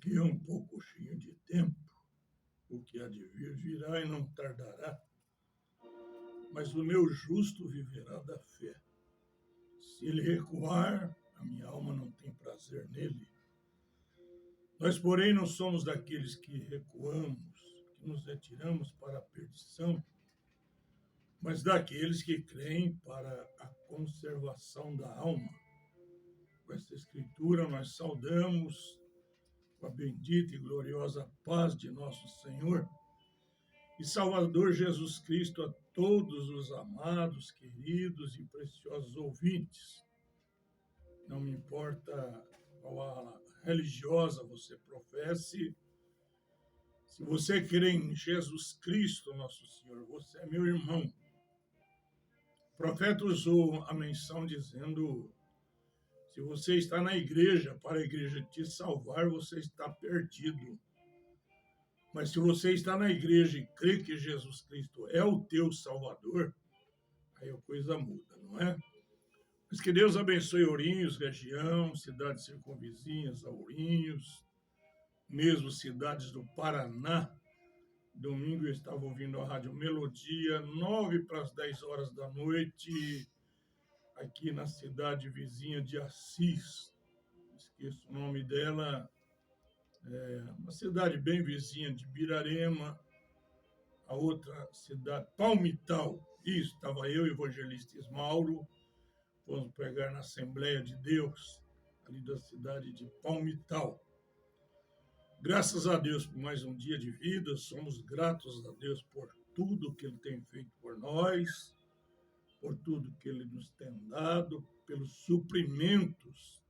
dia um pouco cheio de tempo, o que há de vir virá e não tardará, mas o meu justo viverá da fé. Se ele recuar, a minha alma não tem prazer nele. Nós, porém, não somos daqueles que recuamos, que nos retiramos para a perdição, mas daqueles que creem para a conservação da alma. Com esta escritura, nós saudamos com a bendita e gloriosa paz de nosso Senhor e Salvador Jesus Cristo a todos os amados, queridos e preciosos ouvintes. Não me importa qual a religiosa você professe, se você crê em Jesus Cristo, nosso Senhor, você é meu irmão. O profeta usou a menção dizendo: se você está na igreja, para a igreja te salvar, você está perdido. Mas se você está na igreja e crê que Jesus Cristo é o teu Salvador, aí a coisa muda, não é? Mas que Deus abençoe Ourinhos, região, cidades circunvizinhas a Ourinhos, mesmo cidades do Paraná. Domingo eu estava ouvindo a Rádio Melodia, 9 para as 10 horas da noite, aqui na cidade vizinha de Assis. Esqueço o nome dela, uma cidade bem vizinha de Birarema, a outra cidade, Palmital. Isso, estava eu e o evangelista Ismauro, fomos pregar na Assembleia de Deus, ali da cidade de Palmital. Graças a Deus por mais um dia de vida, somos gratos a Deus por tudo que Ele tem feito por nós, por tudo que Ele nos tem dado, pelos suprimentos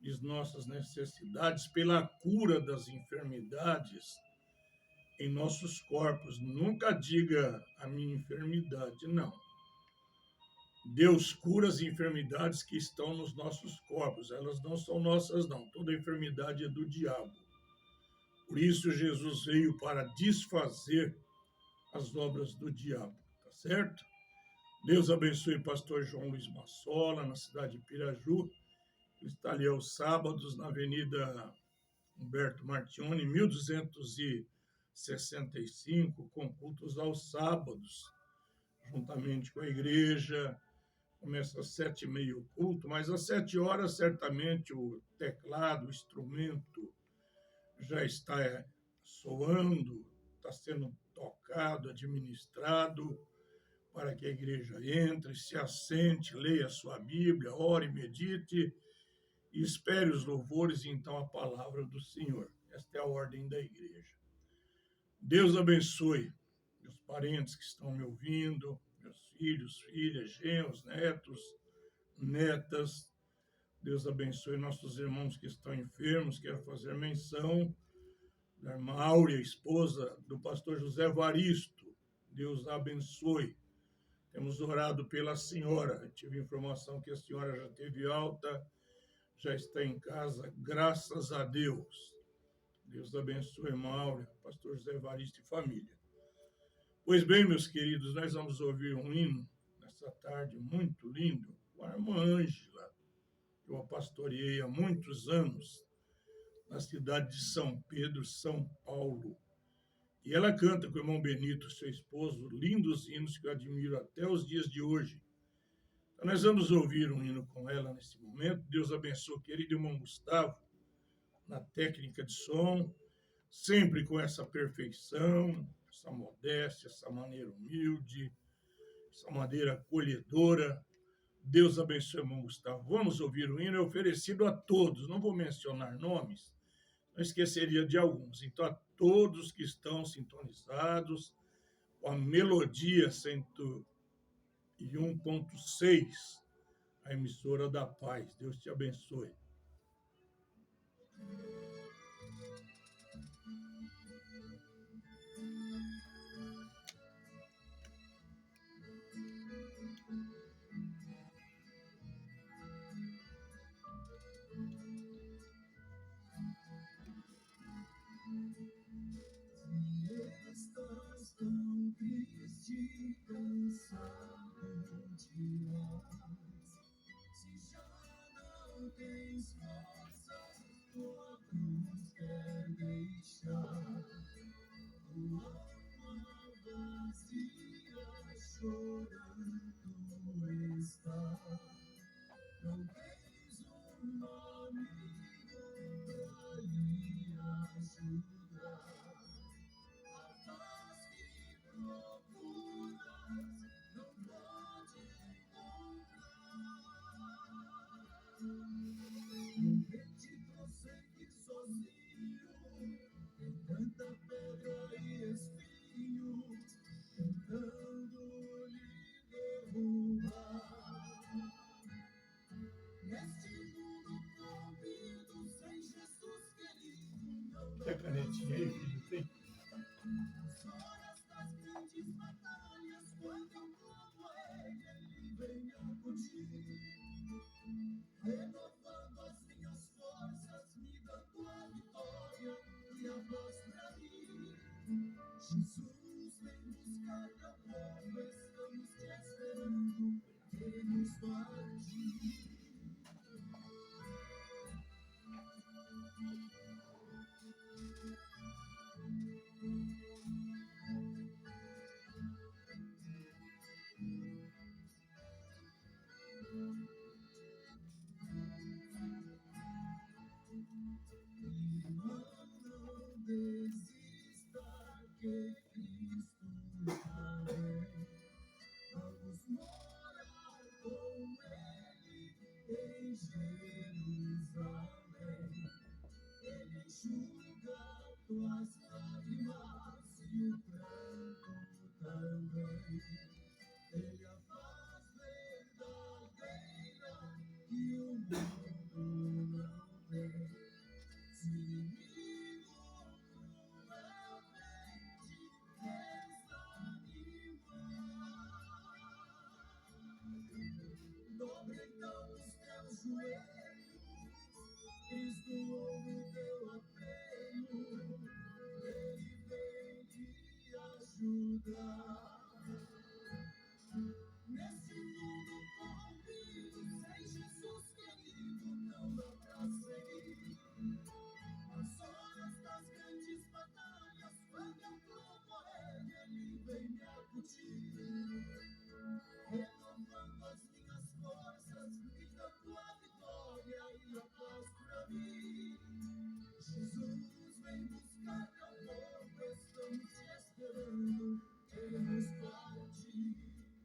de nossas necessidades, pela cura das enfermidades em nossos corpos. Nunca diga a minha enfermidade, não. Deus cura as enfermidades que estão nos nossos corpos, elas não são nossas, não. Toda enfermidade é do diabo. Por isso, Jesus veio para desfazer as obras do diabo, tá certo? Deus abençoe o pastor João Luiz Massola, na cidade de Piraju. Ele está ali aos sábados, na Avenida Humberto Martione, 1265, com cultos aos sábados, juntamente com a igreja. Começa às 7h30 o culto, mas às 7 horas, certamente, o teclado, o instrumento já está soando, está sendo tocado, administrado, para que a igreja entre, se assente, leia a sua Bíblia, ore, medite e espere os louvores e então a palavra do Senhor. Esta é a ordem da igreja. Deus abençoe meus parentes que estão me ouvindo, meus filhos, filhas, genros, netos, netas. Deus abençoe nossos irmãos que estão enfermos. Quero fazer menção da irmã Áurea, esposa do pastor José Varisto. Deus a abençoe. Temos orado pela senhora. Tive informação que a senhora já teve alta, já está em casa, graças a Deus. Deus abençoe, irmã Áurea, pastor José Varisto e família. Pois bem, meus queridos, nós vamos ouvir um hino nessa tarde muito lindo, com a irmã Ângela. Eu a pastoreei há muitos anos na cidade de São Pedro, São Paulo. E ela canta com o irmão Benito, seu esposo, lindos hinos que eu admiro até os dias de hoje. Então, nós vamos ouvir um hino com ela nesse momento. Deus abençoe, querido irmão Gustavo, na técnica de som, sempre com essa perfeição, essa modéstia, essa maneira humilde, essa maneira acolhedora. Deus abençoe, irmão Gustavo. Vamos ouvir o hino, é oferecido a todos, não vou mencionar nomes, não esqueceria de alguns. Então, a todos que estão sintonizados com a Melodia 101.6, a emissora da paz. Deus te abençoe. Estás tão triste, cansado de nós. Se já não tens forças, tua cruz quer chorando está. Não tens um amigo pra lhe ajudar. A paz que procuras não pode encontrar. Ninguém te prossegue sozinho, tem tanta pedra e espinho, tentando lhe derrubar. Neste mundo corrompido, sem Jesus querido, não dá Quer canetinha aí, filho? Tem? as horas das grandes batalhas, quando eu clamo a ele, ele vem acudir. Renovando as minhas forças, me dando a vitória e a paz pra mim. Jesus, vem buscar meu povo, estamos te esperando, queremos partir. Irmão, não desista, que Cristo vem. Vamos morar com Ele em Jerusalém. Ele enxuga tuas lágrimas e o pranto também. Ele a paz verdadeira que o mundo não tem. Se o inimigo cruelmente desanimar, dobre então os teus joelhos, Cristo ouve o teu apelo, Ele vem te ajudar. Nesse mundo corrompido, sem Jesus querido, não dá pra seguir. As horas das grandes batalhas, quando eu clamo a Ele, Ele vem me acudir. Renovando as minhas forças, me dando a vitória e a paz pra mim. Jesus, vem buscar meu povo, estamos te esperando, queremos partir.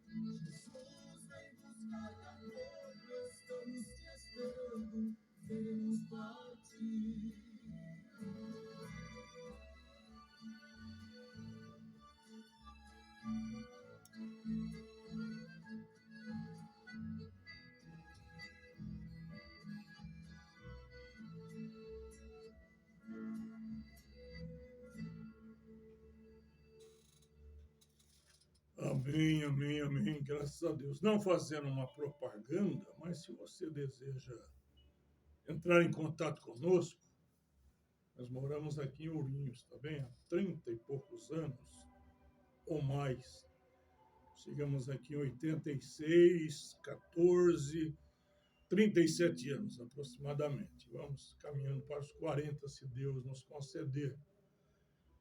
Jesus, vem buscar meu povo, estamos te esperando, queremos partir. Amém, amém, amém. Graças a Deus. Não fazendo uma propaganda, mas se você deseja entrar em contato conosco, nós moramos aqui em Ourinhos, tá bem? Há 30 e poucos anos ou mais. Chegamos aqui em 86, 14, 37 anos aproximadamente. Vamos caminhando para os 40, se Deus nos conceder.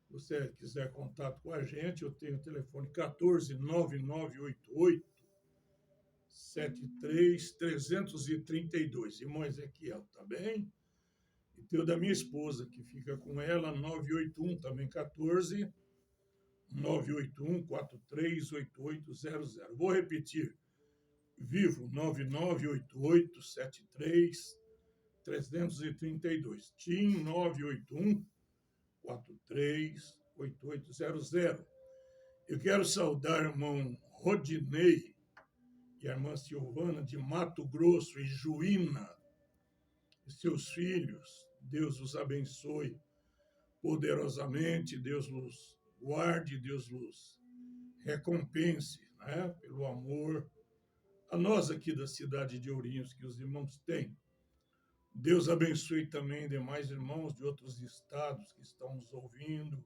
Se você quiser contato com a gente, eu tenho o telefone 14 9988 73332. Irmão Ezequiel, tá bem? E tem o da minha esposa, que fica com ela, 981, também 14 981 438800. Vou repetir. Vivo 9988 73332. TIM 981 438800. Eu quero saudar o irmão Rodinei e a irmã Silvana de Mato Grosso e Juína e seus filhos. Deus os abençoe poderosamente, Deus os guarde, Deus os recompense, né, pelo amor a nós aqui da cidade de Ourinhos que os irmãos têm. Deus abençoe também demais irmãos de outros estados que estão nos ouvindo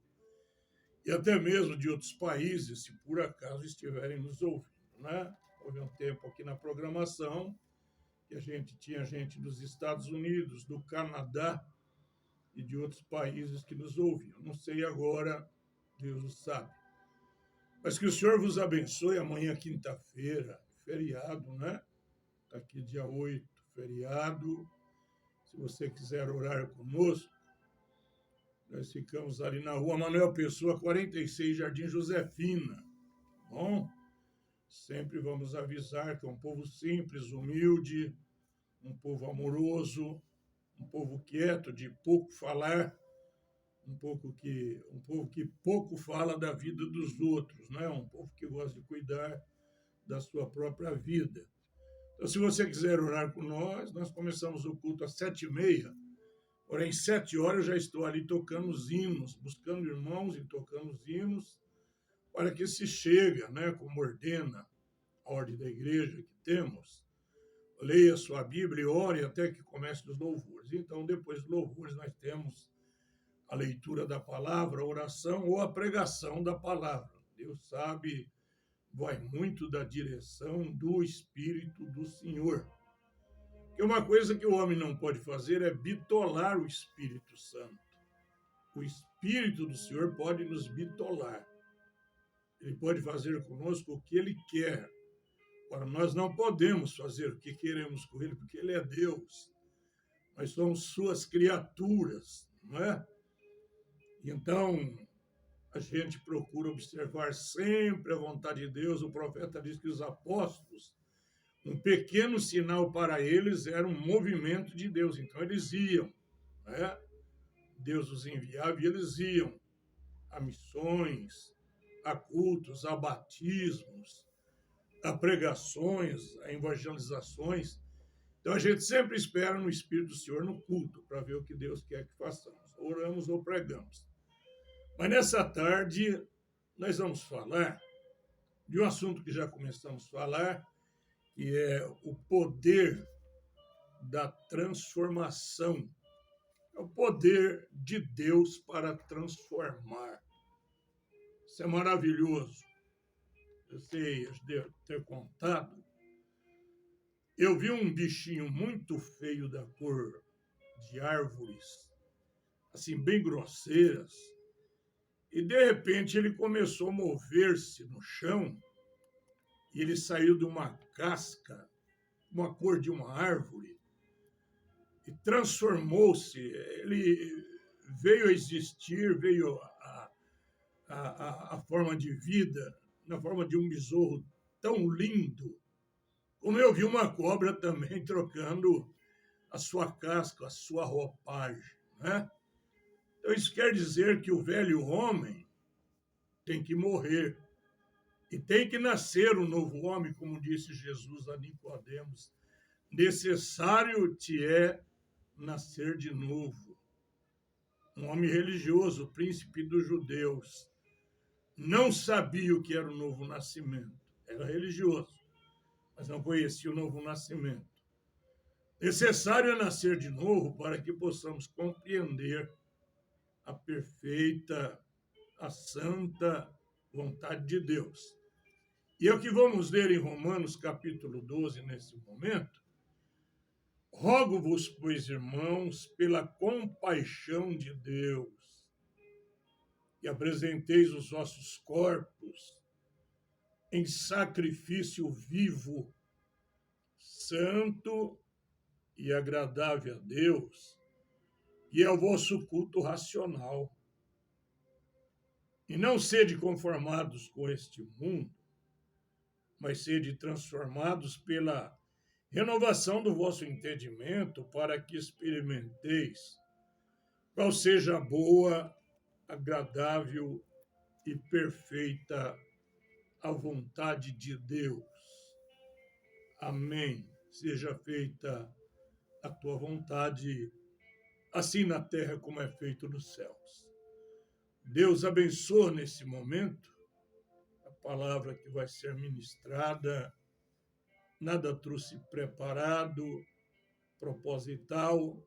e até mesmo de outros países, se por acaso estiverem nos ouvindo, né? Houve um tempo aqui na programação que a gente tinha gente dos Estados Unidos, do Canadá e de outros países que nos ouviam. Não sei agora, Deus o sabe. Mas que o Senhor vos abençoe. Amanhã, quinta-feira, feriado, né? Está aqui dia 8, feriado. Se você quiser orar conosco, nós ficamos ali na rua Manuel Pessoa, 46, Jardim Josefina. Bom, sempre vamos avisar que é um povo simples, humilde, um povo amoroso, um povo quieto, de pouco falar, um povo que pouco fala da vida dos outros, né? Um povo que gosta de cuidar da sua própria vida. Então, se você quiser orar com nós começamos o culto às 7h30, porém, 7 horas eu já estou ali tocando os hinos, buscando irmãos e tocando os hinos, para que se chega, né, como ordena a ordem da igreja que temos, leia sua Bíblia e ore até que comece os louvores. Então, depois dos louvores, nós temos a leitura da palavra, a oração ou a pregação da palavra. Deus sabe, vai muito da direção do Espírito do Senhor. Porque uma coisa que o homem não pode fazer é bitolar o Espírito Santo. O Espírito do Senhor pode nos bitolar. Ele pode fazer conosco o que Ele quer. Agora, nós não podemos fazer o que queremos com Ele, porque Ele é Deus. Nós somos suas criaturas, não é? Então, a gente procura observar sempre a vontade de Deus. O profeta diz que os apóstolos, um pequeno sinal para eles era um movimento de Deus. Então, eles iam, né? Deus os enviava e eles iam a missões, a cultos, a batismos, a pregações, a evangelizações. Então, a gente sempre espera no Espírito do Senhor no culto, para ver o que Deus quer que façamos. Oramos ou pregamos. Mas nessa tarde, nós vamos falar de um assunto que já começamos a falar, que é o poder da transformação. É o poder de Deus para transformar. Isso é maravilhoso. Eu sei, eu devo ter contado. Eu vi um bichinho muito feio da cor de árvores, assim, bem grosseiras, e de repente ele começou a mover-se no chão, e ele saiu de uma casca, uma cor de uma árvore, e transformou-se. Ele veio a existir, veio a forma de vida, na forma de um besouro tão lindo, como eu vi uma cobra também trocando a sua casca, a sua roupagem, né? Então, isso quer dizer que o velho homem tem que morrer e tem que nascer um novo homem, como disse Jesus a Nicodemos. Necessário te é nascer de novo. Um homem religioso, príncipe dos judeus, não sabia o que era o novo nascimento. Era religioso, mas não conhecia o novo nascimento. Necessário é nascer de novo para que possamos compreender a perfeita, a santa vontade de Deus. E é o que vamos ler em Romanos capítulo 12 nesse momento. Rogo-vos, pois, irmãos, pela compaixão de Deus, que apresenteis os vossos corpos em sacrifício vivo, santo e agradável a Deus, que é o vosso culto racional. E não sede conformados com este mundo, mas sede transformados pela renovação do vosso entendimento, para que experimenteis qual seja a boa, agradável e perfeita a vontade de Deus. Amém. Seja feita a tua vontade, assim na terra como é feito nos céus. Deus abençoe nesse momento a palavra que vai ser ministrada. Nada trouxe preparado, proposital.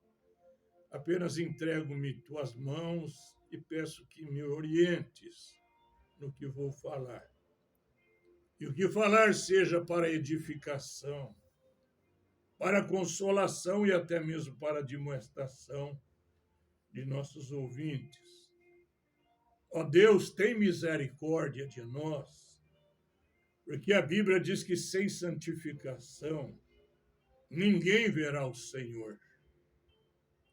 Apenas entrego-me tuas mãos e peço que me orientes no que vou falar. E o que falar seja para edificação, para consolação e até mesmo para demonstração de nossos ouvintes. Ó Deus, tem misericórdia de nós, porque a Bíblia diz que sem santificação ninguém verá o Senhor.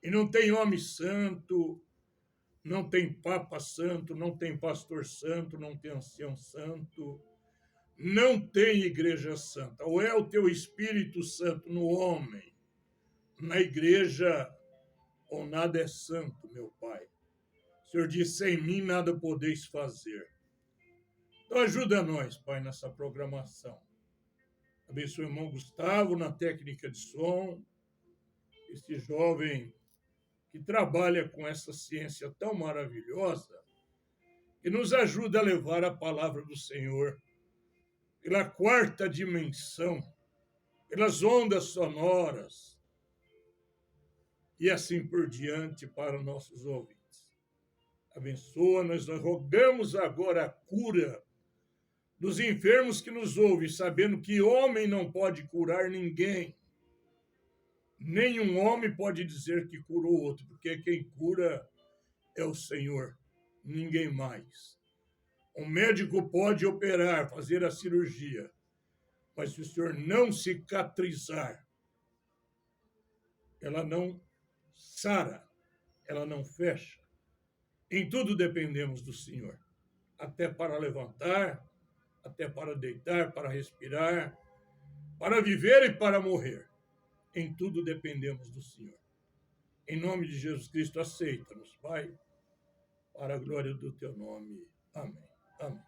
E não tem homem santo, não tem papa santo, não tem pastor santo, não tem ancião santo, não tem igreja santa. Ou é o teu Espírito Santo no homem, na igreja, ou nada é santo, meu Pai. O Senhor diz, sem mim nada podeis fazer. Então ajuda nós, Pai, nessa programação. Abençoe o irmão Gustavo na técnica de som, esse jovem que trabalha com essa ciência tão maravilhosa, que nos ajuda a levar a palavra do Senhor pela quarta dimensão, pelas ondas sonoras, e assim por diante para nossos ouvintes. Abençoa-nos, nós rogamos agora a cura dos enfermos que nos ouvem, sabendo que homem não pode curar ninguém. Nenhum homem pode dizer que curou o outro, porque quem cura é o Senhor, ninguém mais. Um médico pode operar, fazer a cirurgia, mas se o Senhor não cicatrizar, ela não sara, ela não fecha. Em tudo dependemos do Senhor, até para levantar, até para deitar, para respirar, para viver e para morrer. Em tudo dependemos do Senhor. Em nome de Jesus Cristo, aceita-nos, Pai, para a glória do teu nome. Amém. Amém.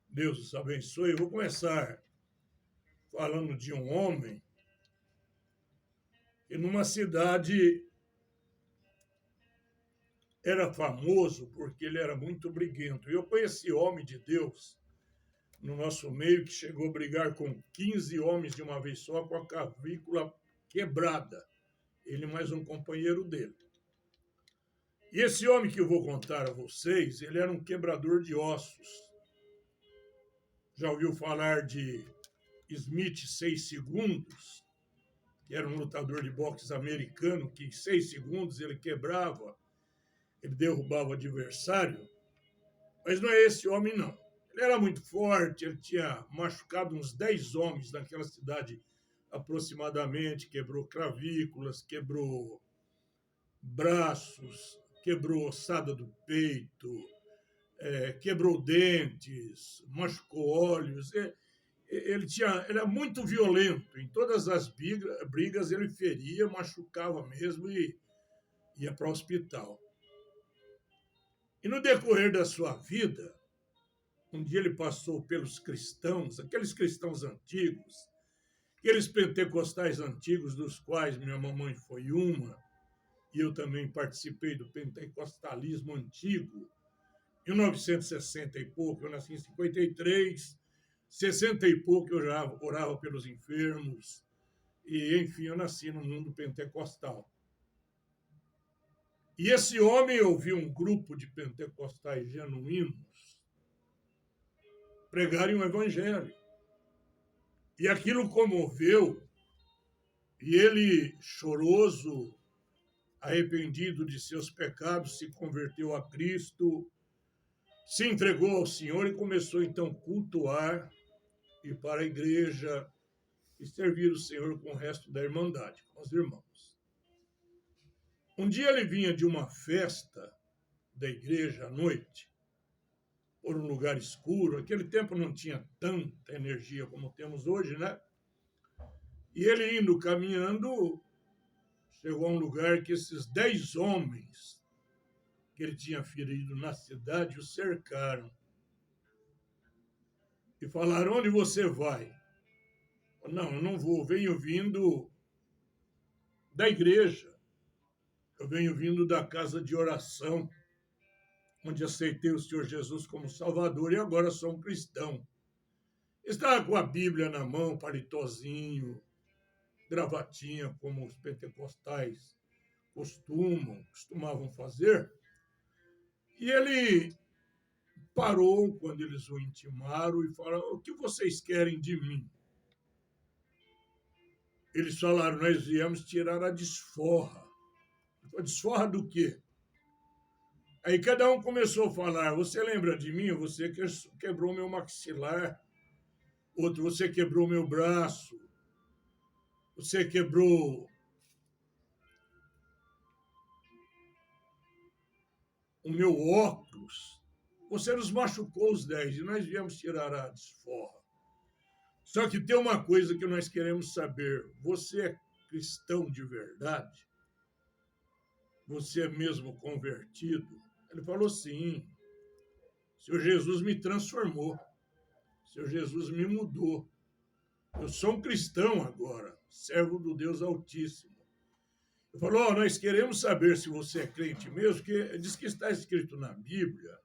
Deus os abençoe. Eu vou começar falando de um homem que numa cidade era famoso porque ele era muito briguento. Eu conheci homem de Deus no nosso meio que chegou a brigar com 15 homens de uma vez só com a clavícula quebrada. Ele mais um companheiro dele. E esse homem que eu vou contar a vocês, ele era um quebrador de ossos. Já ouviu falar de Smith 6 segundos? Que era um lutador de boxe americano que em 6 segundos ele quebrava, ele derrubava o adversário. Mas não é esse homem, não. Ele era muito forte, ele tinha machucado uns 10 homens naquela cidade aproximadamente, quebrou clavículas, quebrou braços, quebrou ossada do peito, quebrou dentes, machucou olhos. Ele era muito violento. Em todas as brigas ele feria, machucava mesmo e ia para o hospital. E no decorrer da sua vida, um dia ele passou pelos cristãos, aqueles cristãos antigos, aqueles pentecostais antigos, dos quais minha mamãe foi uma, e eu também participei do pentecostalismo antigo, em 1960 e pouco, eu nasci em 53, 60 e pouco eu já orava pelos enfermos, e enfim, eu nasci no mundo pentecostal. E esse homem ouviu um grupo de pentecostais genuínos pregarem o evangelho. E aquilo comoveu, e ele, choroso, arrependido de seus pecados, se converteu a Cristo, se entregou ao Senhor e começou então a cultuar, ir para a igreja e servir o Senhor com o resto da irmandade, com os irmãos. Um dia ele vinha de uma festa da igreja à noite, por um lugar escuro. Naquele tempo não tinha tanta energia como temos hoje, né? E ele indo, caminhando, chegou a um lugar que esses 10 homens que ele tinha ferido na cidade o cercaram. E falaram, onde você vai? Não, eu não vou, venho vindo da igreja. Eu venho vindo da casa de oração, onde aceitei o Senhor Jesus como Salvador e agora sou um cristão. Estava com a Bíblia na mão, paletózinho, gravatinha, como os pentecostais costumavam fazer. E ele parou quando eles o intimaram e falou, o que vocês querem de mim? Eles falaram, nós viemos tirar a desforra. A desforra do quê? Aí cada um começou a falar, você lembra de mim? Você quebrou meu maxilar. Outro, você quebrou meu braço. Você quebrou o meu óculos. Você nos machucou os 10 e nós viemos tirar a desforra. Só que tem uma coisa que nós queremos saber. Você é cristão de verdade? Você é mesmo convertido? Ele falou, sim. O Senhor Jesus me transformou. O Senhor Jesus me mudou. Eu sou um cristão agora, servo do Deus Altíssimo. Ele falou, nós queremos saber se você é crente mesmo, porque diz que está escrito na Bíblia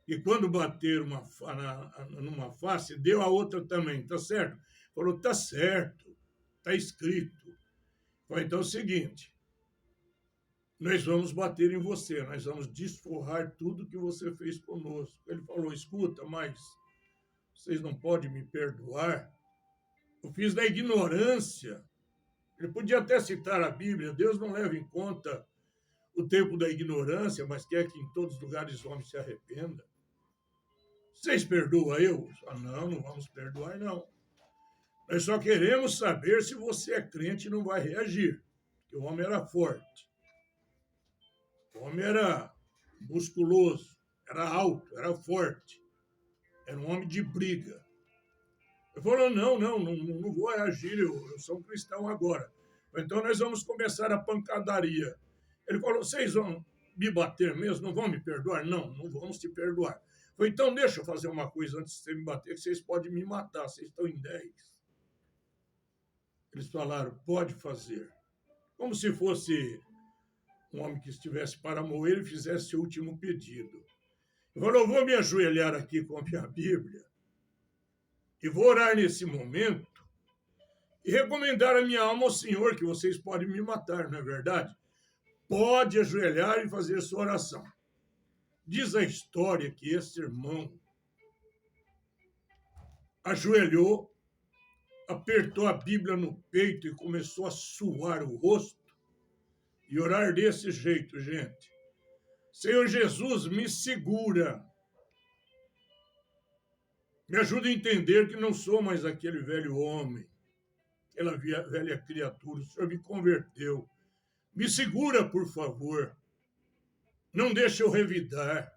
que quando bater numa face, deu a outra também, tá certo? Ele falou, tá certo, tá escrito. Falei, então é o seguinte, nós vamos bater em você, nós vamos desforrar tudo que você fez conosco. Ele falou, escuta, mas vocês não podem me perdoar? Eu fiz da ignorância. Ele podia até citar a Bíblia, Deus não leva em conta o tempo da ignorância, mas quer que em todos os lugares o homem se arrependa. Vocês perdoam eu? Não, não vamos perdoar, não. Nós só queremos saber se você é crente e não vai reagir. Porque o homem era forte. O homem era musculoso, era alto, era forte. Era um homem de briga. Ele falou, não vou reagir, eu sou um cristão agora. Então nós vamos começar a pancadaria. Ele falou, vocês vão me bater mesmo? Não vão me perdoar? Não, não vamos te perdoar. Eu falei, então deixa eu fazer uma coisa antes de você me bater, que vocês podem me matar, vocês estão em 10. Eles falaram, pode fazer. Como se fosse um homem que estivesse para morrer e fizesse o último pedido. Ele falou, eu vou me ajoelhar aqui com a minha Bíblia e vou orar nesse momento e recomendar a minha alma ao Senhor, que vocês podem me matar, não é verdade? Pode ajoelhar e fazer sua oração. Diz a história que esse irmão ajoelhou, apertou a Bíblia no peito e começou a suar o rosto e orar desse jeito, gente. Senhor Jesus, me segura. Me ajuda a entender que não sou mais aquele velho homem, aquela velha criatura. O Senhor me converteu. Me segura, por favor. Não deixe eu revidar.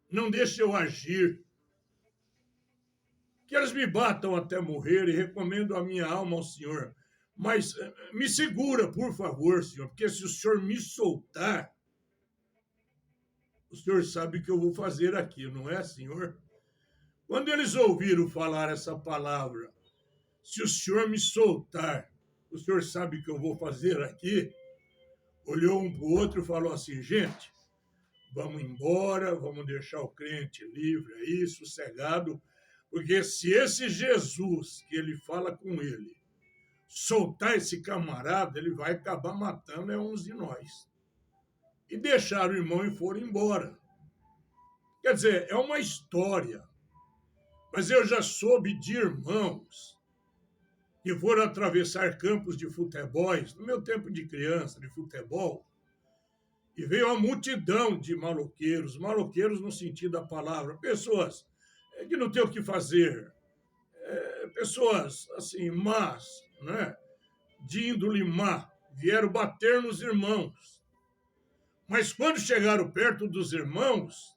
Não deixe eu agir. Que eles me batam até morrer e recomendo a minha alma ao Senhor. Mas me segura, por favor, Senhor, porque se o Senhor me soltar, o Senhor sabe o que eu vou fazer aqui, não é, Senhor? Quando eles ouviram falar essa palavra, se o Senhor me soltar, o Senhor sabe o que eu vou fazer aqui? Olhou um para o outro e falou assim, gente, vamos embora, vamos deixar o crente livre aí, sossegado, porque se esse Jesus, que ele fala com ele, soltar esse camarada, ele vai acabar matando uns de nós. E deixaram o irmão e foram embora. Quer dizer, é uma história, mas eu já soube de irmãos que foram atravessar campos de futebol, no meu tempo de criança, de futebol, e veio uma multidão de maloqueiros no sentido da palavra, pessoas que não têm o que fazer, pessoas assim, más, né? De índole má, vieram bater nos irmãos. Mas quando chegaram perto dos irmãos,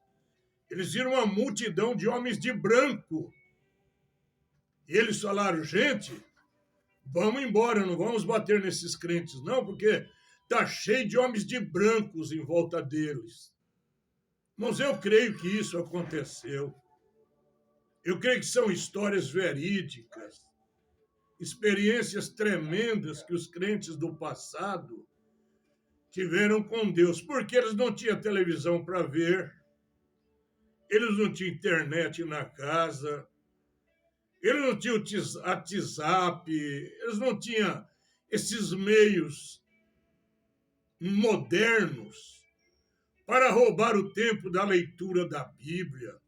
eles viram uma multidão de homens de branco. E eles falaram, gente, vamos embora, não vamos bater nesses crentes, não, porque está cheio de homens de brancos em volta deles. Mas eu creio que isso aconteceu. Eu creio que são histórias verídicas, experiências tremendas que os crentes do passado tiveram com Deus, porque eles não tinham televisão para ver, eles não tinham internet na casa, eles não tinham WhatsApp, eles não tinham esses meios modernos para roubar o tempo da leitura da Bíblia,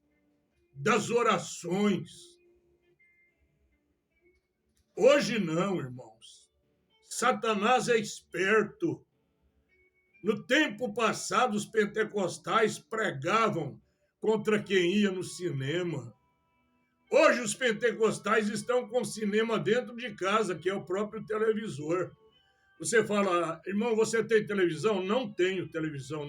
das orações. Hoje não, irmãos. Satanás é esperto. No tempo passado, os pentecostais pregavam contra quem ia no cinema. Hoje, os pentecostais estão com o cinema dentro de casa, que é o próprio televisor. Você fala, irmão, você tem televisão? Não tenho televisão,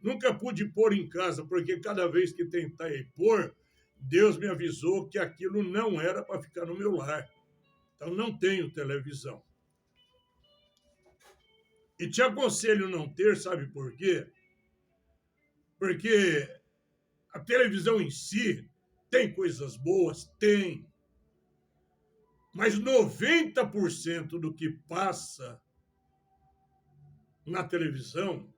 nunca pude pôr em casa, porque cada vez que tentei pôr, Deus me avisou que aquilo não era para ficar no meu lar. Então, não tenho televisão. E te aconselho não ter, sabe por quê? Porque a televisão em si tem coisas boas? Tem. Mas 90% do que passa na televisão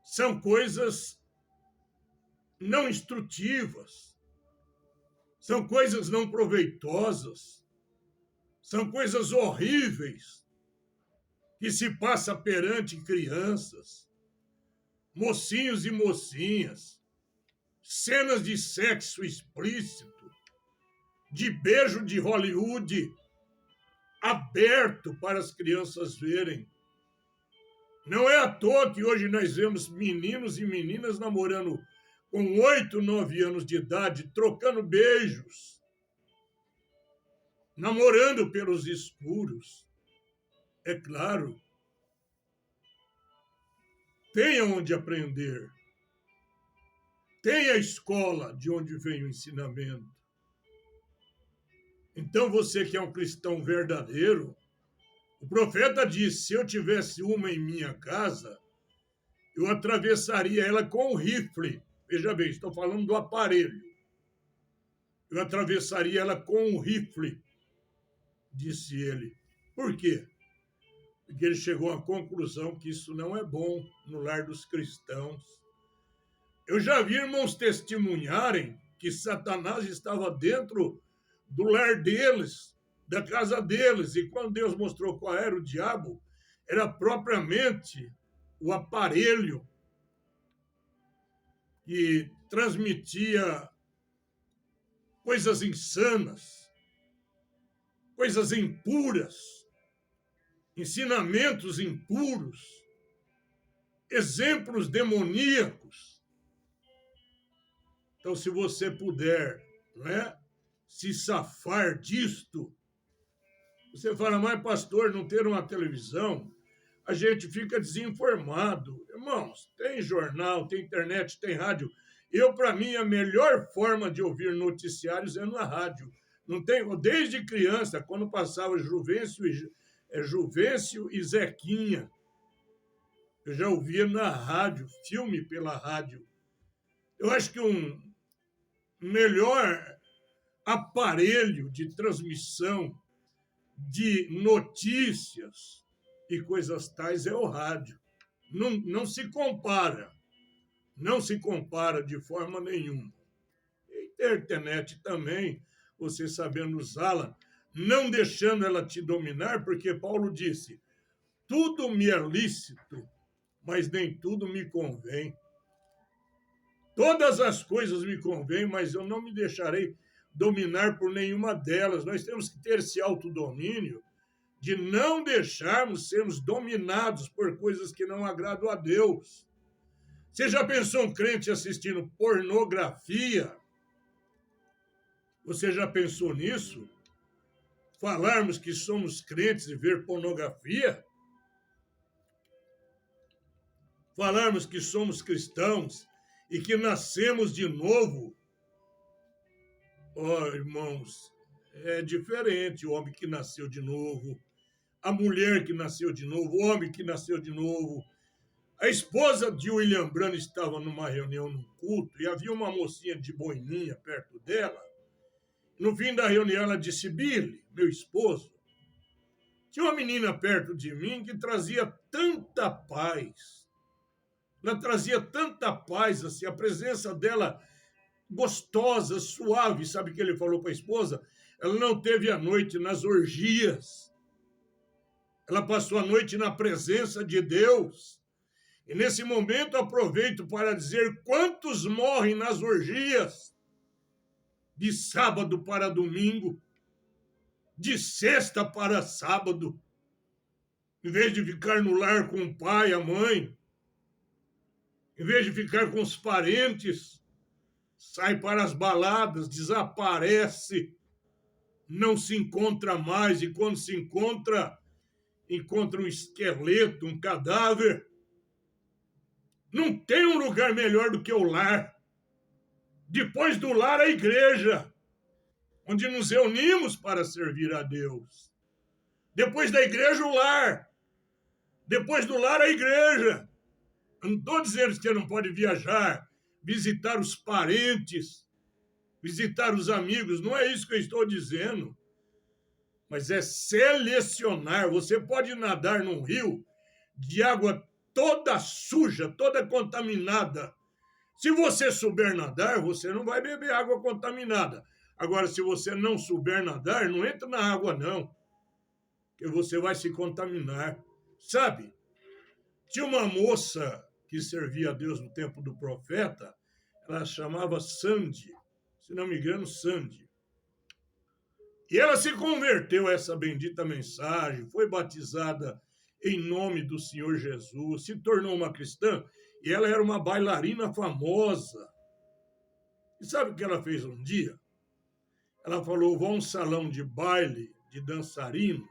são coisas não instrutivas, são coisas não proveitosas, são coisas horríveis que se passa perante crianças, mocinhos e mocinhas, cenas de sexo explícito, de beijo de Hollywood aberto para as crianças verem. Não é à toa que hoje nós vemos meninos e meninas namorando com 8, 9 anos de idade, trocando beijos, namorando pelos escuros. É claro, tem onde aprender, tem a escola de onde vem o ensinamento. Então, você que é um cristão verdadeiro, o profeta disse, se eu tivesse uma em minha casa, eu atravessaria ela com um rifle. Veja bem, estou falando do aparelho. Eu atravessaria ela com um rifle, disse ele. Por quê? Porque ele chegou à conclusão que isso não é bom no lar dos cristãos. Eu já vi irmãos testemunharem que Satanás estava dentro do lar deles, da casa deles, e quando Deus mostrou qual era o diabo, era propriamente o aparelho que transmitia coisas insanas, coisas impuras, ensinamentos impuros, exemplos demoníacos. Então, se você puder, não é, se safar disto, você fala, mas pastor, não ter uma televisão, a gente fica desinformado. Irmãos, tem jornal, tem internet, tem rádio. Para mim, a melhor forma de ouvir noticiários é na rádio. Não tem, desde criança, quando passava Juvencio e Zequinha, eu já ouvia na rádio, filme pela rádio. Eu acho que um melhor aparelho de transmissão de notícias e coisas tais é o rádio. Não se compara. Não se compara de forma nenhuma. E a internet também, você sabendo usá-la, não deixando ela te dominar, porque Paulo disse, tudo me é lícito, mas nem tudo me convém. Todas as coisas me convêm, mas eu não me deixarei dominar por nenhuma delas. Nós temos que ter esse autodomínio de não deixarmos sermos dominados por coisas que não agradam a Deus. Você já pensou um crente assistindo pornografia? Você já pensou nisso? Falarmos que somos crentes e ver pornografia? Falarmos que somos cristãos e que nascemos de novo? Oh, irmãos, é diferente o homem que nasceu de novo, a mulher que nasceu de novo, o homem que nasceu de novo. A esposa de William Branham estava numa reunião, num culto, e havia uma mocinha de boininha perto dela. No fim da reunião, ela disse, Billy, meu esposo, tinha uma menina perto de mim que trazia tanta paz. Ela trazia tanta paz, assim, a presença dela gostosa, suave. Sabe o que ele falou para a esposa? Ela não teve a noite nas orgias. Ela passou a noite na presença de Deus. E nesse momento aproveito para dizer quantos morrem nas orgias, de sábado para domingo, de sexta para sábado, em vez de ficar no lar com o pai, a mãe, Em vez de ficar com os parentes, sai para as baladas, desaparece, não se encontra mais, e quando se encontra, encontra um esqueleto, um cadáver. Não tem um lugar melhor do que o lar. Depois do lar, a igreja, onde nos reunimos para servir a Deus. Depois da igreja, o lar. Depois do lar, a igreja. Eu não estou dizendo que você não pode viajar, visitar os parentes, visitar os amigos. Não é isso que eu estou dizendo. Mas é selecionar. Você pode nadar num rio de água toda suja, toda contaminada. Se você souber nadar, você não vai beber água contaminada. Agora, se você não souber nadar, não entra na água, não. Porque você vai se contaminar. Sabe? Tinha uma moça que servia a Deus no tempo do profeta, ela chamava Sandy, se não me engano, Sandy. E ela se converteu a essa bendita mensagem, foi batizada em nome do Senhor Jesus, se tornou uma cristã, e ela era uma bailarina famosa. E sabe o que ela fez um dia? Ela falou, vou a um salão de baile de dançarinos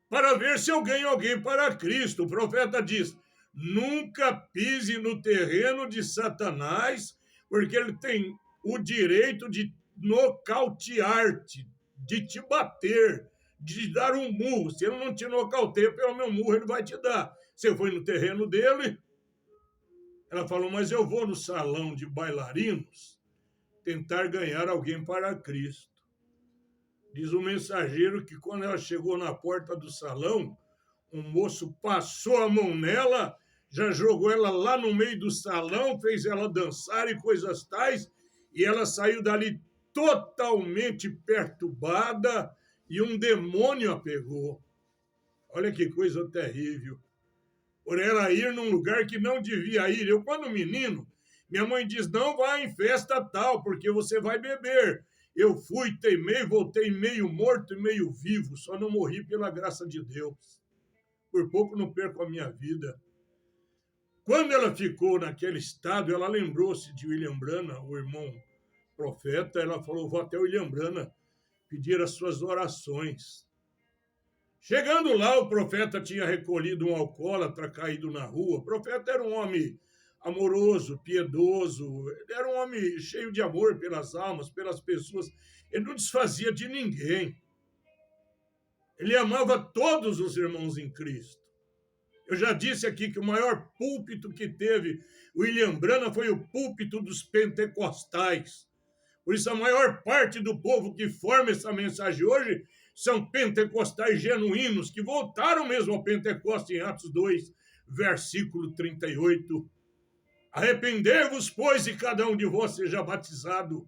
para ver se eu ganho alguém para Cristo. O profeta diz, nunca pise no terreno de Satanás, porque ele tem o direito de nocautear-te, de te bater, de dar um murro. Se ele não te nocauteia, pelo meu murro ele vai te dar. Você foi no terreno dele? Ela falou, mas eu vou no salão de bailarinos tentar ganhar alguém para Cristo. Diz o mensageiro que quando ela chegou na porta do salão, um moço passou a mão nela, já jogou ela lá no meio do salão, fez ela dançar e coisas tais, e ela saiu dali totalmente perturbada e um demônio a pegou. Olha que coisa terrível. Por ela ir num lugar que não devia ir. Eu, quando menino, minha mãe diz, não vá em festa tal, porque você vai beber. Eu fui, teimei, voltei meio morto e meio vivo, só não morri pela graça de Deus. Por pouco não perco a minha vida. Quando ela ficou naquele estado, ela lembrou-se de William Branham, o irmão profeta. Ela falou, vou até William Branham pedir as suas orações. Chegando lá, o profeta tinha recolhido um alcoólatra caído na rua. O profeta era um homem amoroso, piedoso, ele era um homem cheio de amor pelas almas, pelas pessoas. Ele não desfazia de ninguém. Ele amava todos os irmãos em Cristo. Eu já disse aqui que o maior púlpito que teve William Branham foi o púlpito dos pentecostais. Por isso, a maior parte do povo que forma essa mensagem hoje são pentecostais genuínos, que voltaram mesmo ao Pentecoste em Atos 2, versículo 38. Arrependei-vos, pois, e cada um de vós seja batizado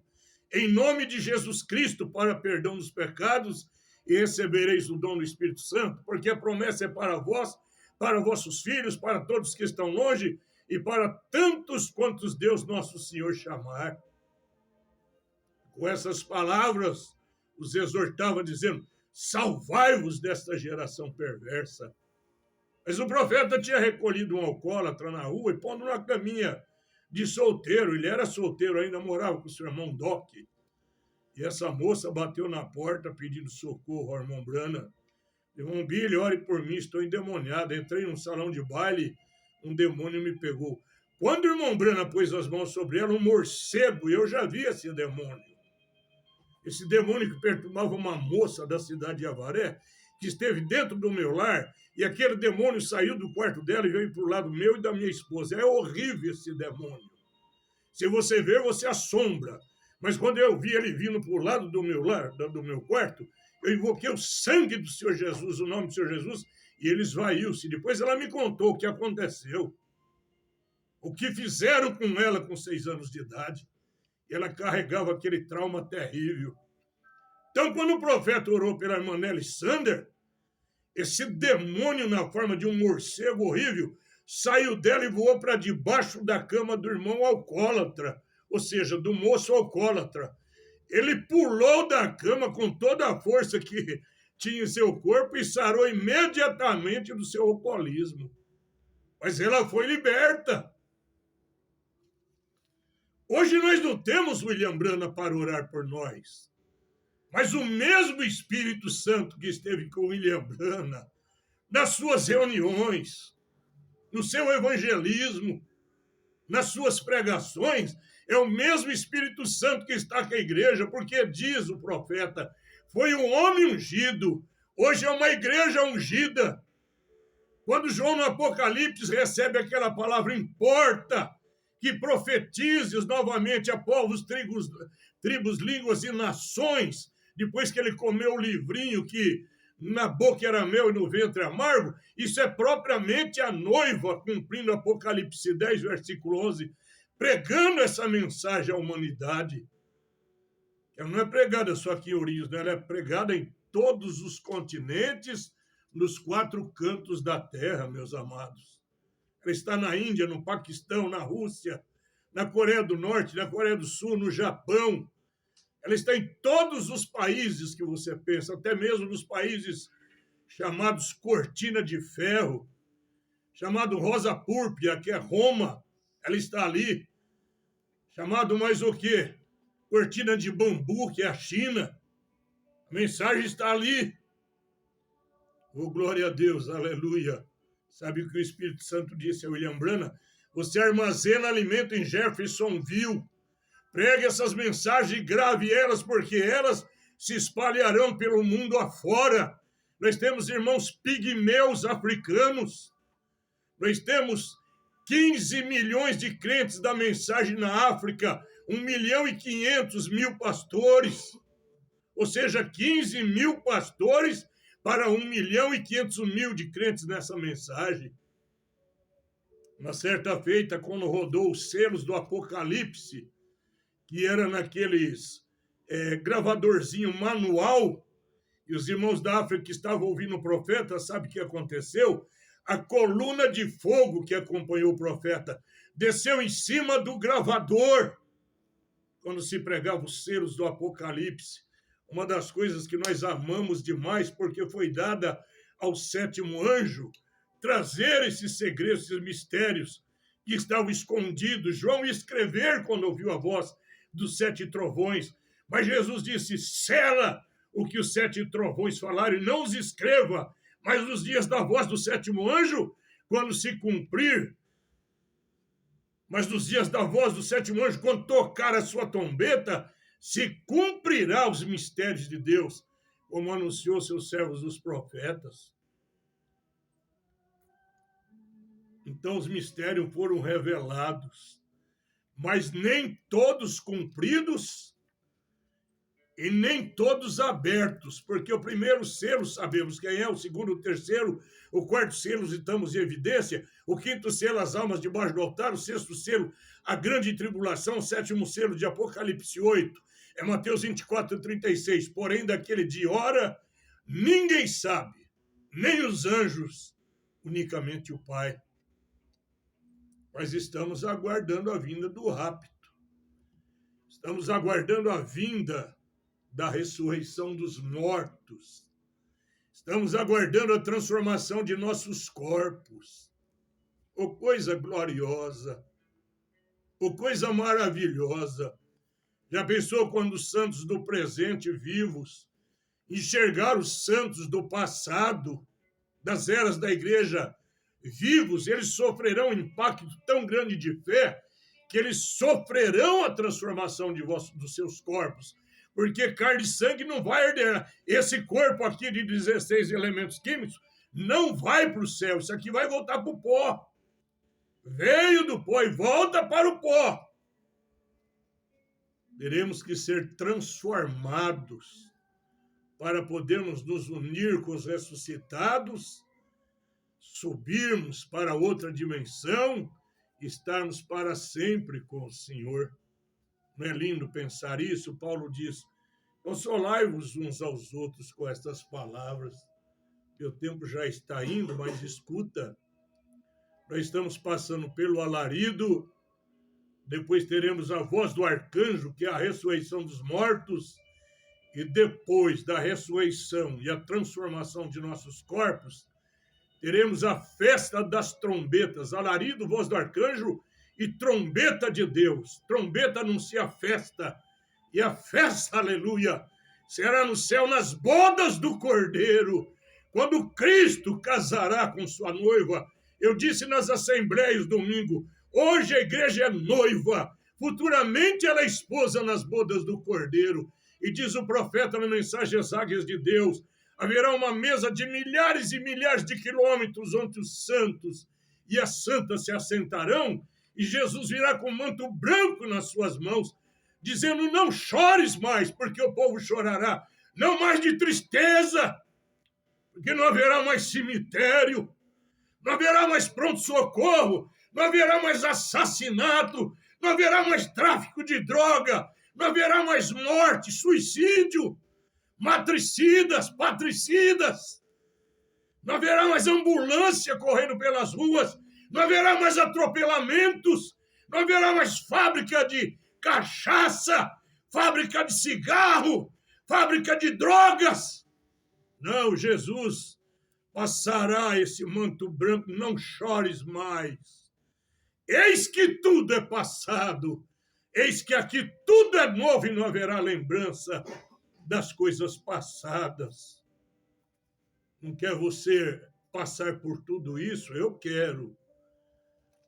em nome de Jesus Cristo para perdão dos pecados e recebereis o dom do Espírito Santo, porque a promessa é para vós, para vossos filhos, para todos que estão longe e para tantos quantos Deus nosso Senhor chamar. Com essas palavras, os exortava dizendo, salvai-vos desta geração perversa. Mas o profeta tinha recolhido um alcoólatra na rua e pondo na caminha de solteiro. Ele era solteiro ainda, morava com o seu irmão Doc. E essa moça bateu na porta pedindo socorro ao irmão Branham. Irmão Billy, ore por mim, estou endemoniado. Entrei num salão de baile, um demônio me pegou. Quando o irmão Branham pôs as mãos sobre ela, um morcego, eu já vi esse demônio. Esse demônio que perturbava uma moça da cidade de Avaré, que esteve dentro do meu lar, e aquele demônio saiu do quarto dela e veio para o lado meu e da minha esposa. É horrível esse demônio. Se você ver, você assombra. Mas quando eu vi ele vindo para o lado do meu lar, do meu quarto, eu invoquei o sangue do Senhor Jesus, o nome do Senhor Jesus, e ele esvaiu-se. Depois ela me contou o que aconteceu. O que fizeram com ela com 6 anos de idade. Ela carregava aquele trauma terrível. Então, quando o profeta orou pela irmã Nelly Sander, esse demônio na forma de um morcego horrível saiu dela e voou para debaixo da cama do irmão alcoólatra, ou seja, do moço alcoólatra. Ele pulou da cama com toda a força que tinha em seu corpo e sarou imediatamente do seu alcoolismo. Mas ela foi liberta. Hoje nós não temos William Branham para orar por nós, mas o mesmo Espírito Santo que esteve com William Branham nas suas reuniões, no seu evangelismo, nas suas pregações, é o mesmo Espírito Santo que está com a igreja, porque diz o profeta, foi um homem ungido, hoje é uma igreja ungida. Quando João no Apocalipse recebe aquela palavra, importa que profetizes novamente a povos, tribos, línguas e nações, depois que ele comeu o livrinho que na boca era mel e no ventre amargo, isso é propriamente a noiva, cumprindo Apocalipse 10, versículo 11, pregando essa mensagem à humanidade. Ela não é pregada só aqui em Ourinhos, né? Ela é pregada em todos os continentes, nos 4 cantos da terra, meus amados. Ela está na Índia, no Paquistão, na Rússia, na Coreia do Norte, na Coreia do Sul, no Japão. Ela está em todos os países que você pensa, até mesmo nos países chamados Cortina de Ferro, chamado Rosa Púrpura, que é Roma, ela está ali. Chamado mais o quê? Cortina de Bambu, que é a China. A mensagem está ali. Oh, glória a Deus, aleluia. Sabe o que o Espírito Santo disse a William Branham? Você armazena alimento em Jeffersonville. Pregue essas mensagens e grave elas, porque elas se espalharão pelo mundo afora. Nós temos irmãos pigmeus africanos. Nós temos 15 milhões de crentes da mensagem na África, 1.500.000 pastores. Ou seja, 15 mil pastores para 1.500.000 de crentes nessa mensagem. Uma certa feita, quando rodou os selos do Apocalipse, que era naqueles gravadorzinho manual, e os irmãos da África que estavam ouvindo o profeta, sabe o que aconteceu? A coluna de fogo que acompanhou o profeta desceu em cima do gravador, quando se pregava os selos do Apocalipse. Uma das coisas que nós amamos demais, porque foi dada ao 7º anjo, trazer esses segredos, esses mistérios que estavam escondidos. João ia escrever quando ouviu a voz dos 7 trovões, mas Jesus disse, sela o que os 7 trovões falaram e não os escreva, mas nos dias da voz do 7º anjo, quando se cumprir, mas nos dias da voz do 7º anjo, quando tocar a sua trombeta, se cumprirá os mistérios de Deus, como anunciou seus servos os profetas. Então os mistérios foram revelados, mas nem todos cumpridos e nem todos abertos, porque o primeiro selo sabemos quem é, o segundo, o terceiro, o quarto selo estamos em evidência, o quinto selo as almas debaixo do altar, o sexto selo a grande tribulação, o 7º selo de Apocalipse 8, é Mateus 24:36, porém daquele dia e hora ninguém sabe, nem os anjos, unicamente o Pai. Mas estamos aguardando a vinda do rapto. Estamos aguardando a vinda da ressurreição dos mortos. Estamos aguardando a transformação de nossos corpos. Oh, coisa gloriosa! Oh, coisa maravilhosa! Já pensou quando os santos do presente vivos enxergaram os santos do passado, das eras da igreja vivos, eles sofrerão um impacto tão grande de fé que eles sofrerão a transformação dos seus corpos, porque carne e sangue não vai herdear. Esse corpo aqui de 16 elementos químicos não vai para o céu, isso aqui vai voltar para o pó. Veio do pó e volta para o pó. Teremos que ser transformados para podermos nos unir com os ressuscitados, subirmos para outra dimensão, estarmos para sempre com o Senhor. Não é lindo pensar isso? Paulo diz, consolai-vos uns aos outros com estas palavras. Meu tempo já está indo, mas escuta, nós estamos passando pelo alarido, depois teremos a voz do arcanjo, que é a ressurreição dos mortos, e depois da ressurreição e a transformação de nossos corpos, teremos a festa das trombetas, alarido, voz do arcanjo e trombeta de Deus. Trombeta anuncia a festa, e a festa, aleluia, será no céu nas bodas do Cordeiro, quando Cristo casará com sua noiva. Eu disse nas assembleias domingo, hoje a igreja é noiva, futuramente ela é esposa nas bodas do Cordeiro. E diz o profeta na mensagem às águias de Deus, haverá uma mesa de milhares e milhares de quilômetros onde os santos e as santas se assentarão, e Jesus virá com um manto branco nas suas mãos, dizendo, não chores mais, porque o povo chorará, não mais de tristeza, porque não haverá mais cemitério, não haverá mais pronto-socorro, não haverá mais assassinato, não haverá mais tráfico de droga, não haverá mais morte, suicídio, matricidas, patricidas, não haverá mais ambulância correndo pelas ruas, não haverá mais atropelamentos, não haverá mais fábrica de cachaça, fábrica de cigarro, fábrica de drogas. Não, Jesus passará esse manto branco, não chores mais. Eis que tudo é passado, eis que aqui tudo é novo e não haverá lembrança das coisas passadas. Não quer você passar por tudo isso? Eu quero.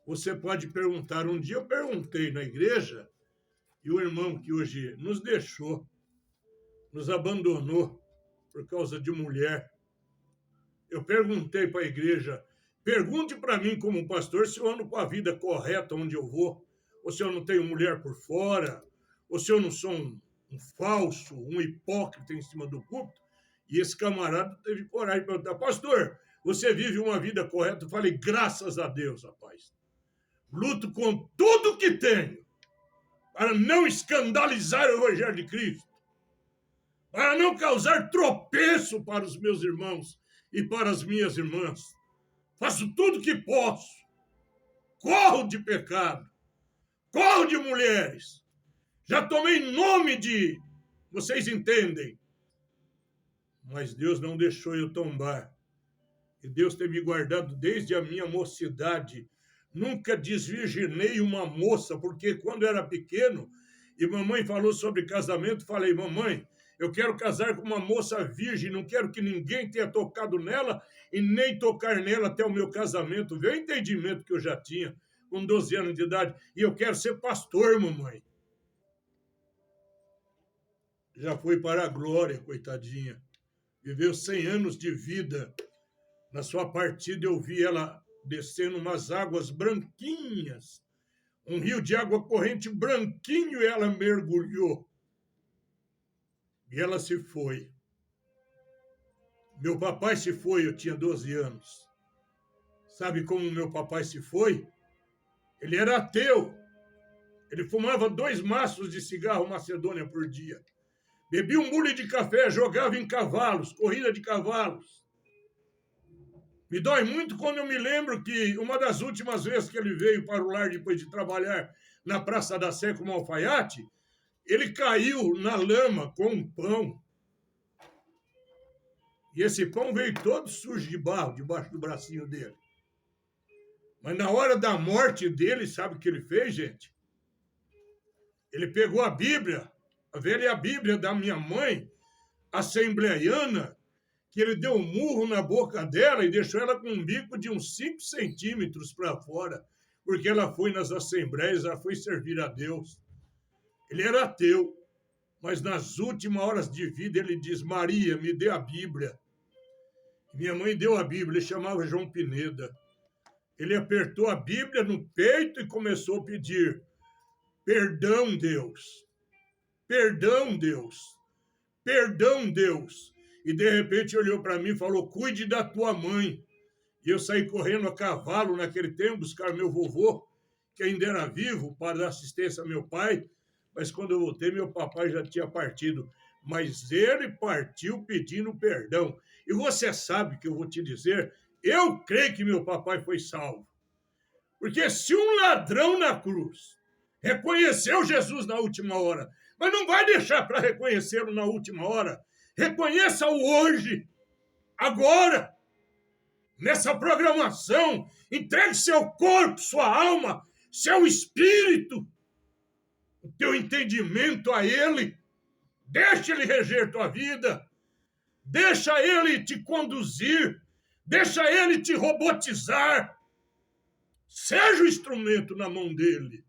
Você pode perguntar. Um dia eu perguntei na igreja, e o irmão que hoje nos deixou, nos abandonou por causa de mulher. Eu perguntei para a igreja, pergunte para mim como pastor se eu ando com a vida correta onde eu vou, ou se eu não tenho mulher por fora, ou se eu não sou um falso, um hipócrita em cima do púlpito. E esse camarada teve coragem de perguntar, pastor, você vive uma vida correta? Eu falei, graças a Deus, rapaz. Luto com tudo que tenho para não escandalizar o Evangelho de Cristo, para não causar tropeço para os meus irmãos e para as minhas irmãs. Faço tudo que posso. Corro de pecado. Corro de mulheres. Já tomei nome de... Vocês entendem. Mas Deus não deixou eu tombar. E Deus tem me guardado desde a minha mocidade. Nunca desvirginei uma moça, porque quando eu era pequeno, e mamãe falou sobre casamento, falei, mamãe, eu quero casar com uma moça virgem, não quero que ninguém tenha tocado nela e nem tocar nela até o meu casamento. Veio o entendimento que eu já tinha, com 12 anos de idade, e eu quero ser pastor, mamãe. Já foi para a glória, coitadinha. Viveu 100 anos de vida. Na sua partida eu vi ela descendo umas águas branquinhas, um rio de água corrente branquinho, e ela mergulhou. E ela se foi. Meu papai se foi, eu tinha 12 anos. Sabe como meu papai se foi? Ele era ateu. Ele fumava 2 maços de cigarro Macedônia por dia. Bebia um bule de café, jogava em cavalos, corrida de cavalos. Me dói muito quando eu me lembro que uma das últimas vezes que ele veio para o lar depois de trabalhar na Praça da Sé como alfaiate, ele caiu na lama com um pão. E esse pão veio todo sujo de barro debaixo do bracinho dele. Mas na hora da morte dele, sabe o que ele fez, gente? Ele pegou a Bíblia, a velha Bíblia da minha mãe, assembleiana, que ele deu um murro na boca dela e deixou ela com um bico de uns 5 centímetros para fora, porque ela foi nas assembleias, ela foi servir a Deus. Ele era ateu, mas nas últimas horas de vida ele diz, Maria, me dê a Bíblia. Minha mãe deu a Bíblia, ele chamava João Pineda. Ele apertou a Bíblia no peito e começou a pedir, perdão, Deus, perdão, Deus, perdão, Deus. E de repente olhou para mim e falou, cuide da tua mãe. E eu saí correndo a cavalo naquele tempo, buscar meu vovô, que ainda era vivo, para dar assistência ao meu pai. Mas quando eu voltei, meu papai já tinha partido. Mas ele partiu pedindo perdão. E você sabe que eu vou te dizer, eu creio que meu papai foi salvo. Porque se um ladrão na cruz reconheceu Jesus na última hora, mas não vai deixar para reconhecê-lo na última hora, reconheça-o hoje, agora, nessa programação, entregue seu corpo, sua alma, seu espírito, o teu entendimento a Ele. Deixa Ele reger tua vida. Deixa Ele te conduzir. Deixa Ele te robotizar. Seja o instrumento na mão dEle.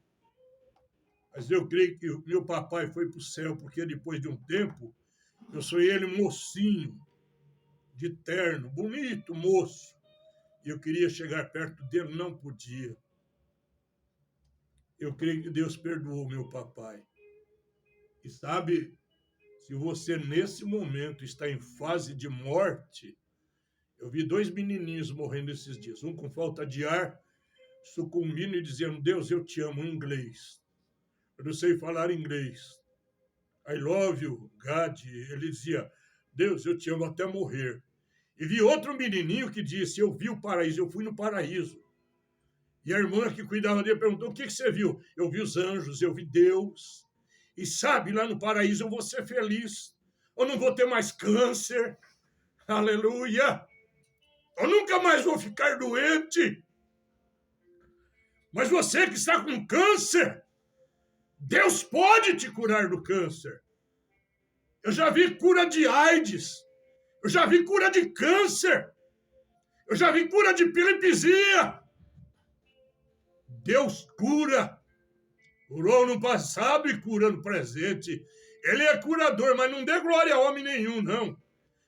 Mas eu creio que o meu papai foi para o céu, porque depois de um tempo, eu sonhei ele mocinho, de terno, bonito moço. E eu queria chegar perto dele, não podia. Eu creio que Deus perdoou meu papai. E sabe, se você nesse momento está em fase de morte, eu vi 2 menininhos morrendo esses dias, um com falta de ar, sucumbindo e dizendo, Deus, eu te amo, em inglês. Eu não sei falar inglês. I love you, God. Ele dizia, Deus, eu te amo até morrer. E vi outro menininho que disse, eu vi o paraíso, eu fui no paraíso. E a irmã que cuidava dele perguntou, o que você viu? Eu vi os anjos, eu vi Deus. E sabe, lá no paraíso eu vou ser feliz. Eu não vou ter mais câncer. Aleluia. Eu nunca mais vou ficar doente. Mas você que está com câncer, Deus pode te curar do câncer. Eu já vi cura de AIDS. Eu já vi cura de câncer. Eu já vi cura de epilepsia. Deus cura. Curou no passado e cura no presente. Ele é curador, mas não dê glória a homem nenhum, não.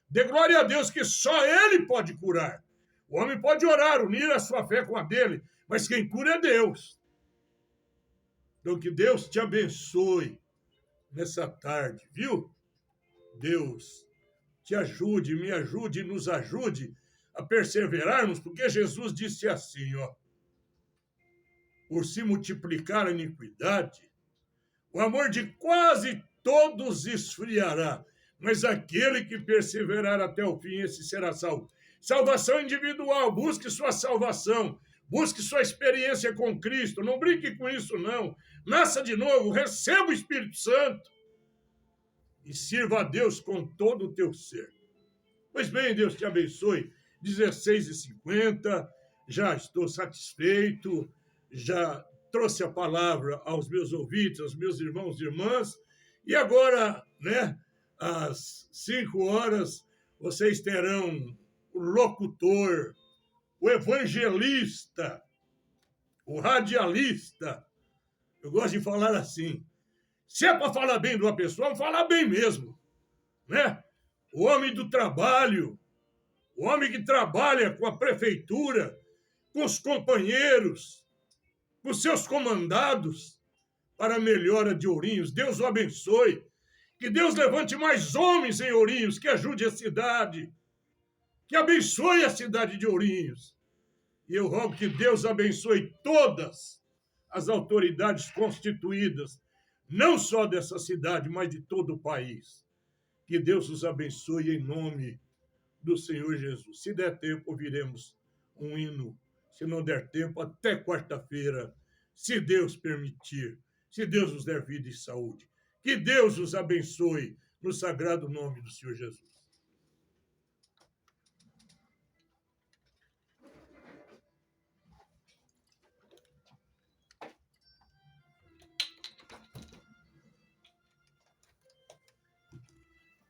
Dê glória a Deus que só Ele pode curar. O homem pode orar, unir a sua fé com a dele, mas quem cura é Deus. Então que Deus te abençoe nessa tarde, viu? Deus te ajude, me ajude, nos ajude a perseverarmos, porque Jesus disse assim, ó, por se multiplicar a iniquidade, o amor de quase todos esfriará, mas aquele que perseverar até o fim, esse será salvo. Salvação individual, busque sua salvação, busque sua experiência com Cristo, não brinque com isso não, nasça de novo, receba o Espírito Santo e sirva a Deus com todo o teu ser. Pois bem, Deus te abençoe, 16h50, já estou satisfeito, já trouxe a palavra aos meus ouvintes, aos meus irmãos e irmãs, e agora, né, às 5 horas, vocês terão o locutor, o evangelista, o radialista. Eu gosto de falar assim, se é para falar bem de uma pessoa, vamos falar bem mesmo, né? O homem do trabalho, o homem que trabalha com a prefeitura, com os companheiros, com seus comandados, para a melhora de Ourinhos. Deus o abençoe. Que Deus levante mais homens em Ourinhos, que ajude a cidade, que abençoe a cidade de Ourinhos. E eu rogo que Deus abençoe todas as autoridades constituídas, não só dessa cidade, mas de todo o país. Que Deus os abençoe em nome do Senhor Jesus. Se der tempo, ouviremos um hino. Se não der tempo, até quarta-feira, se Deus permitir, se Deus nos der vida e saúde. Que Deus os abençoe no sagrado nome do Senhor Jesus.